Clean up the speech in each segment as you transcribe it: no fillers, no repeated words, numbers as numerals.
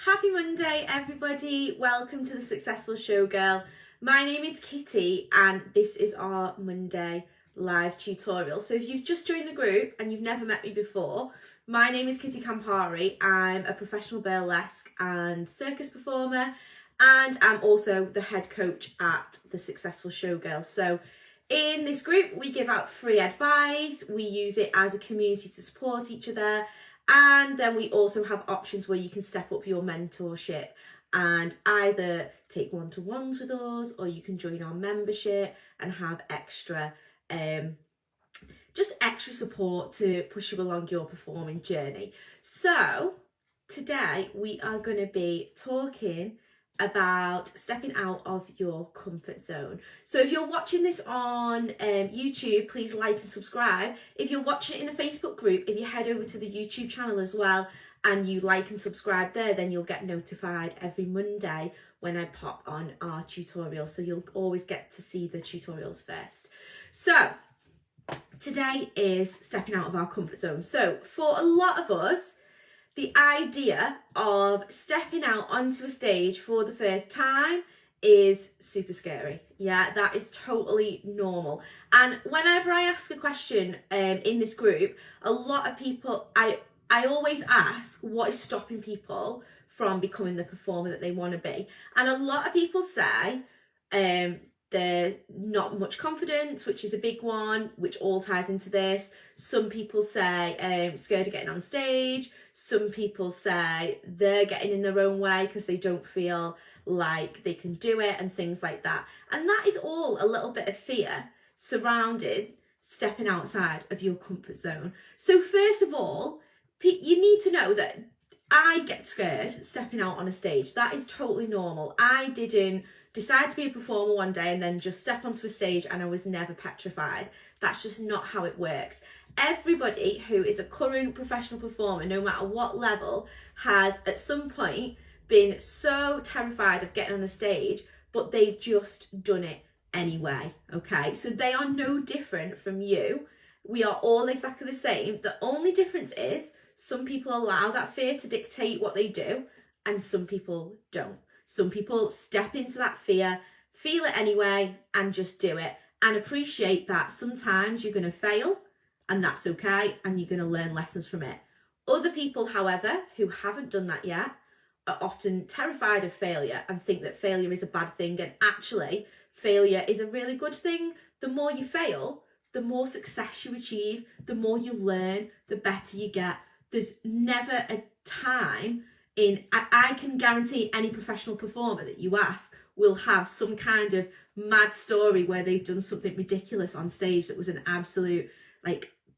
Happy Monday, everybody. Welcome to the Successful Showgirl. My name is Kitty and this is our Monday live tutorial. So if you've just joined the group and you've never met me before, my name is Kitty Campari. I'm a professional burlesque and circus performer, and I'm also the head coach at the Successful Showgirl. So in this group, we give out free advice. We use it as a community to support each other. And then we also have options where you can step up your mentorship and either take one-to-ones with us, or you can join our membership and have extra just extra support to push you along your performing journey. So today we are going to be talking about stepping out of your comfort zone. So if you're watching this on YouTube, please like and subscribe. If you're watching it in the Facebook group, if you head over to the YouTube channel as well and you like and subscribe there, then you'll get notified every Monday when I pop on our tutorials. So you'll always get to see the tutorials first. So today is stepping out of our comfort zone. So for a lot of us, the idea of stepping out onto a stage for the first time is super scary. Yeah, that is totally normal. And whenever I ask a question in this group, a lot of people, I always ask what is stopping people from becoming the performer that they want to be. And a lot of people say they're not much confidence, which is a big one, which all ties into this. Some people say scared of getting on stage. Some people say they're getting in their own way because they don't feel like they can do it and things like that. And that is all a little bit of fear surrounded stepping outside of your comfort zone. So first of all, you need to know that I get scared stepping out on a stage. That is totally normal. I didn't decide to be a performer one day and then just step onto a stage and I was never petrified. That's just not how it works. Everybody who is a current professional performer, no matter what level, has at some point been so terrified of getting on a stage, but they've just done it anyway, okay? So they are no different from you. We are all exactly the same. The only difference is some people allow that fear to dictate what they do and some people don't. Some people step into that fear, feel it anyway, and just do it, and appreciate that sometimes you're going to fail, and that's okay, and you're going to learn lessons from it. Other people, however, who haven't done that yet, are often terrified of failure and think that failure is a bad thing, and actually, failure is a really good thing. The more you fail, the more success you achieve, the more you learn, the better you get. There's never a time I can guarantee any professional performer that you ask will have some kind of mad story where they've done something ridiculous on stage that was an absolute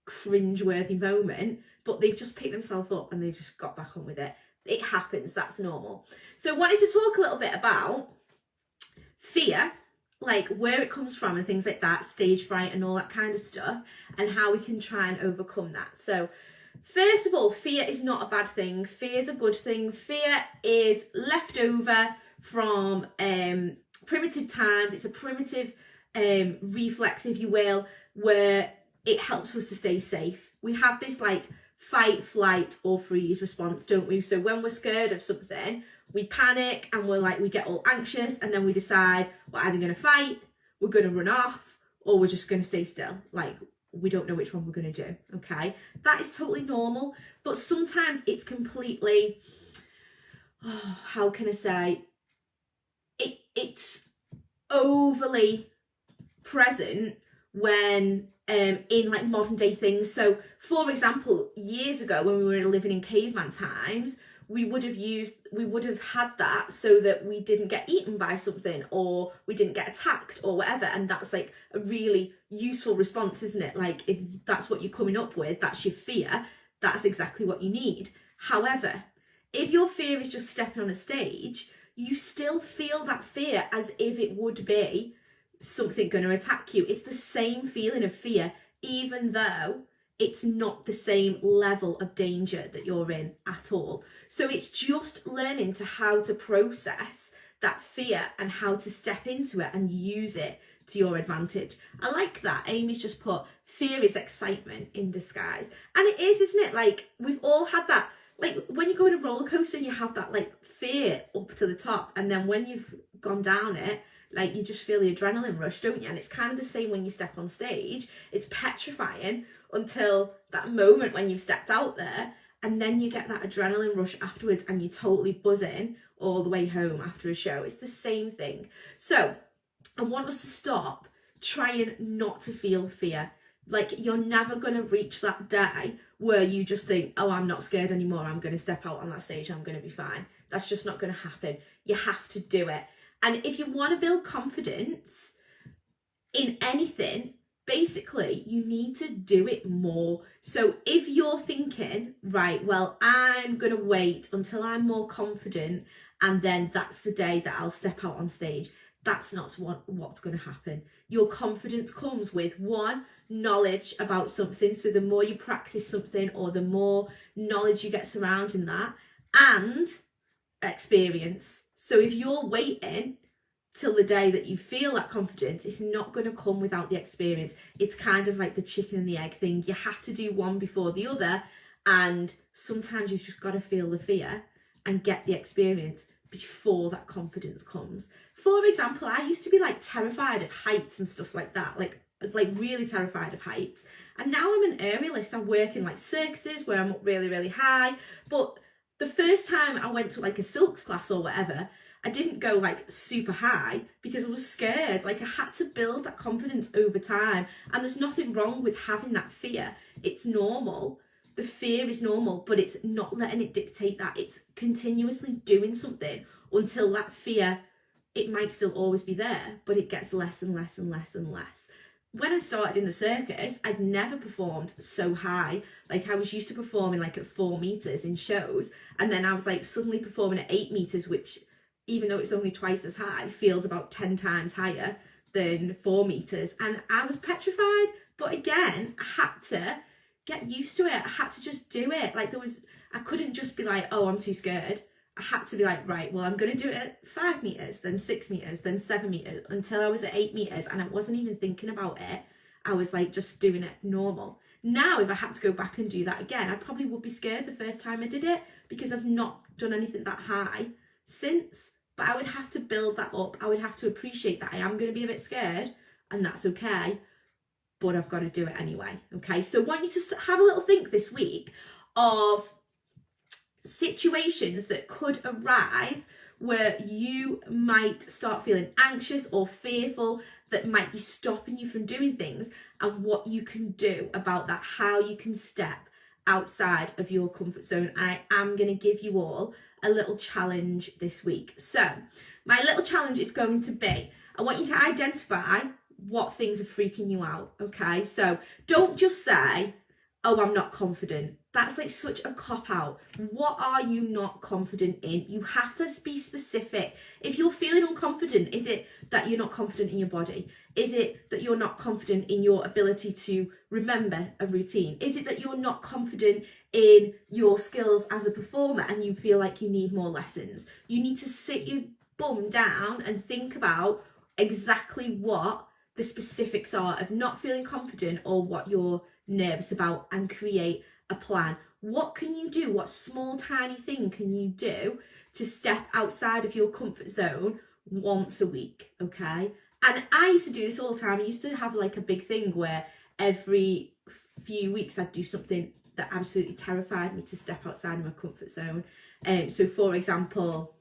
cringe-worthy moment, but they've just picked themselves up and they've just got back on with it. It happens, that's normal. So I wanted to talk a little bit about fear, like where it comes from and things like that, stage fright and all that kind of stuff, and how we can try and overcome that. So first of all, fear is not a bad thing. Fear is a good thing. Fear is left over from primitive times. It's a primitive reflex, if you will, where it helps us to stay safe. We have this fight, flight or freeze response, don't we? So when we're scared of something, we panic and we get all anxious, and then we decide we're either going to fight, we're going to run off, or we're just going to stay still. We don't know which one we're going to do, okay? That is totally normal, but sometimes it's completely, how can I say, it's overly present when in modern day things. So for example, years ago when we were living in caveman times, we would have had that so that we didn't get eaten by something, or we didn't get attacked or whatever. And that's a really useful response, isn't it? If that's what you're coming up with, that's your fear, that's exactly what you need. However, if your fear is just stepping on a stage, you still feel that fear as if it would be something going to attack you. It's the same feeling of fear, even though it's not the same level of danger that you're in at all. So it's just learning how to process that fear and how to step into it and use it to your advantage. I like that. Amy's just put, fear is excitement in disguise. And it is, isn't it? We've all had that like when you go in a roller coaster and you have that like fear up to the top, and then when you've gone down it, like you just feel the adrenaline rush, don't you? And it's kind of the same when you step on stage. It's petrifying until that moment when you've stepped out there, and then you get that adrenaline rush afterwards and you're totally buzzing all the way home after a show. It's the same thing. So I want us to stop trying not to feel fear. Like, you're never going to reach that day where you just think, oh, I'm not scared anymore, I'm going to step out on that stage, I'm going to be fine. That's just not going to happen. You have to do it. And if you want to build confidence in anything, basically, you need to do it more. So if you're thinking, right, well, I'm going to wait until I'm more confident and then that's the day that I'll step out on stage, that's not what's going to happen. Your confidence comes with, one, knowledge about something. So the more you practice something, or the more knowledge you get surrounding that, and experience. So if you're waiting till the day that you feel that confidence, it's not going to come without the experience. It's kind of like the chicken and the egg thing. You have to do one before the other, and sometimes you've just got to feel the fear and get the experience before that confidence comes. For example, I used to be like terrified of heights and stuff like that, like really terrified of heights. And now I'm an aerialist. I work in like circuses where I'm up really, really high. But the first time I went to like a silks class or whatever, I didn't go like super high because I was scared. Like, I had to build that confidence over time. And there's nothing wrong with having that fear. It's normal. The fear is normal, but it's not letting it dictate that. It's continuously doing something until that fear, it might still always be there, but it gets less and less and less and less. When I started in the circus, I'd never performed so high. Like, I was used to performing like at 4 meters in shows, and then I was like suddenly performing at 8 meters, which, even though it's only twice as high, feels about 10 times higher than 4 meters. And I was petrified, but again, I had to get used to it. I had to just do it. Like, I couldn't just be like, oh, I'm too scared. I had to be like, right, well, I'm going to do it at 5 meters, then 6 meters, then 7 meters, until I was at 8 meters. And I wasn't even thinking about it. I was like just doing it normal. Now, if I had to go back and do that again, I probably would be scared the first time I did it, because I've not done anything that high since. But I would have to build that up. I would have to appreciate that I am going to be a bit scared, and that's okay. But I've got to do it anyway. Okay, so I want you to have a little think this week of situations that could arise where you might start feeling anxious or fearful, that might be stopping you from doing things, and what you can do about that, how you can step outside of your comfort zone. I am going to give you all a little challenge this week. So my little challenge is going to be, I want you to identify what things are freaking you out. Okay, so don't just say, oh, I'm not confident. That's like such a cop out. What are you not confident in? You have to be specific. If you're feeling unconfident, is it that you're not confident in your body? Is it that you're not confident in your ability to remember a routine? Is it that you're not confident in your skills as a performer and you feel like you need more lessons? You need to sit your bum down and think about exactly what the specifics are of not feeling confident, or what you're nervous about, and create a plan. What can you do? What small tiny thing can you do to step outside of your comfort zone once a week? Okay, and I used to do this all the time. I used to have like a big thing where every few weeks I'd do something that absolutely terrified me to step outside of my comfort zone. So for example,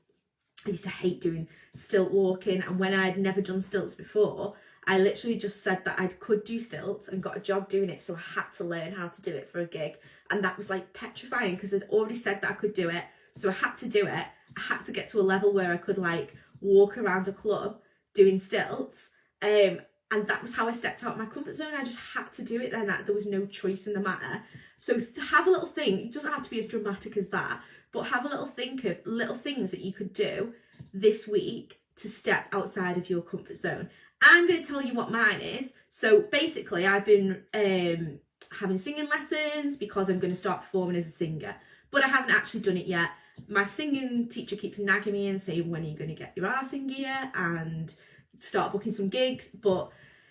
I used to hate doing stilt walking, and when I had never done stilts before, I literally just said that I could do stilts and got a job doing it, so I had to learn how to do it for a gig. And that was like petrifying, because I'd already said that I could do it, so I had to do it. I had to get to a level where I could like walk around a club doing stilts, and that was how I stepped out of my comfort zone. I just had to do it then. There was no choice in the matter. So have a little think. It doesn't have to be as dramatic as that, but have a little think of little things that you could do this week to step outside of your comfort zone. I'm going to tell you what mine is. So basically, I've been having singing lessons because I'm going to start performing as a singer, but I haven't actually done it yet. My singing teacher keeps nagging me and saying, when are you going to get your arse in gear and start booking some gigs? But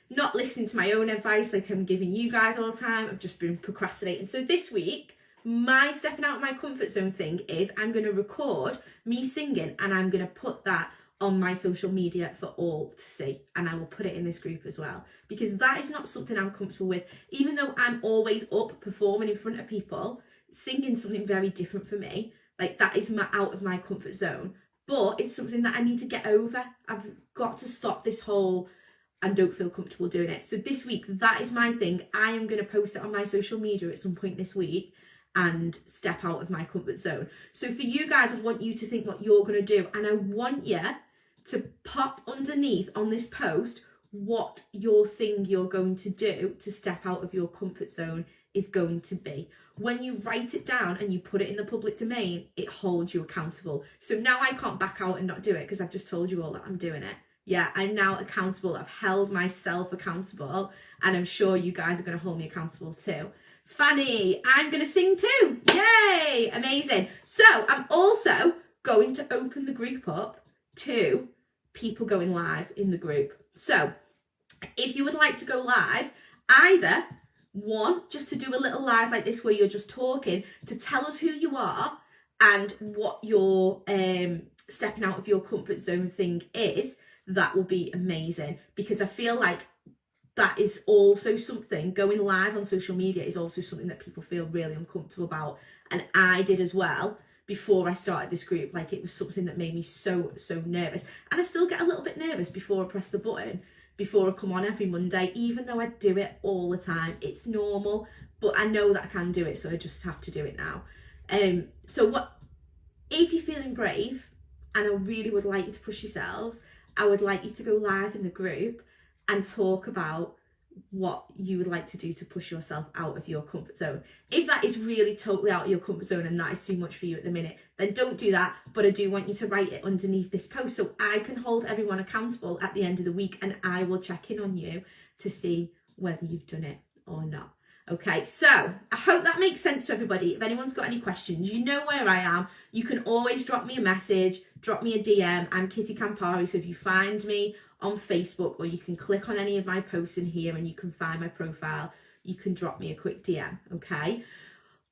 not listening to my own advice like I'm giving you guys all the time. I've just been procrastinating. So this week, My stepping out of my comfort zone thing is I'm going to record me singing and I'm going to put that on my social media for all to see, and I will put it in this group as well, because that is not something I'm comfortable with. Even though I'm always up performing in front of people, singing something very different for me. Like, that is my out of my comfort zone, but it's something that I need to get over. I've got to stop this whole and don't feel comfortable doing it. So this week, that is my thing. I am going to post it on my social media at some point this week and step out of my comfort zone. So for you guys, I want you to think what you're going to do, and I want you to pop underneath on this post what your thing you're going to do to step out of your comfort zone is going to be. When you write it down and you put it in the public domain, it holds you accountable. So now I can't back out and not do it because I've just told you all that I'm doing it. Yeah, I'm now accountable. I've held myself accountable, and I'm sure you guys are going to hold me accountable too. Fanny, I'm going to sing too. Yay! Amazing. So I'm also going to open the group up to people going live in the group. So if you would like to go live, either one, just to do a little live like this where you're just talking to tell us who you are and what your stepping out of your comfort zone thing is, that will be amazing, because I feel like that is also something, going live on social media is also something that people feel really uncomfortable about. And I did as well before I started this group. Like, it was something that made me so nervous. And I still get a little bit nervous before I press the button, before I come on every Monday, even though I do it all the time. It's normal, but I know that I can do it, so I just have to do it now. So what if you're feeling brave, and I really would like you to push yourselves, I would like you to go live in the group and talk about what you would like to do to push yourself out of your comfort zone. If that is really totally out of your comfort zone and that is too much for you at the minute, then don't do that. But I do want you to write it underneath this post so I can hold everyone accountable at the end of the week, and I will check in on you to see whether you've done it or not. Okay, so I hope that makes sense to everybody. If anyone's got any questions, you know where I am. You can always drop me a message, drop me a DM. I'm Kitty Campari, so if you find me on Facebook, or you can click on any of my posts in here and you can find my profile, you can drop me a quick DM, okay?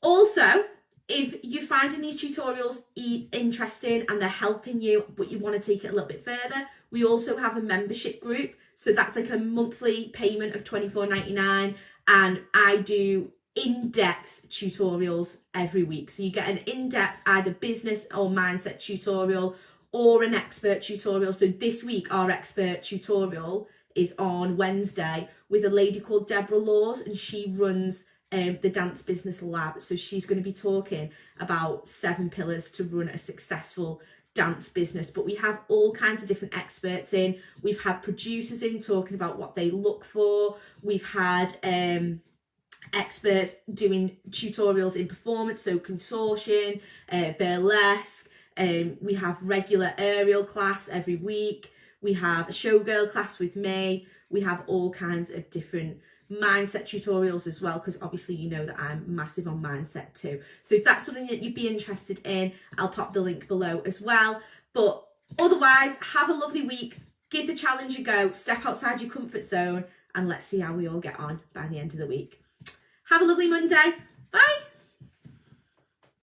Also, if you're finding these tutorials interesting and they're helping you, but you want to take it a little bit further, we also have a membership group. So that's like a monthly payment of $24.99, and I do in-depth tutorials every week. So you get an in-depth either business or mindset tutorial or an expert tutorial. So this week our expert tutorial is on Wednesday with a lady called Deborah Laws, and she runs the Dance Business Lab. So she's going to be talking about 7 pillars to run a successful dance business. But we have all kinds of different experts in. We've had producers in talking about what they look for. We've had experts doing tutorials in performance, so contortion, burlesque. We have regular aerial class every week. We have a showgirl class with me. We have all kinds of different mindset tutorials as well, because obviously you know that I'm massive on mindset too. So if that's something that you'd be interested in, I'll pop the link below as well. But otherwise, have a lovely week. Give the challenge a go. Step outside your comfort zone, and let's see how we all get on by the end of the week. Have a lovely Monday. Bye.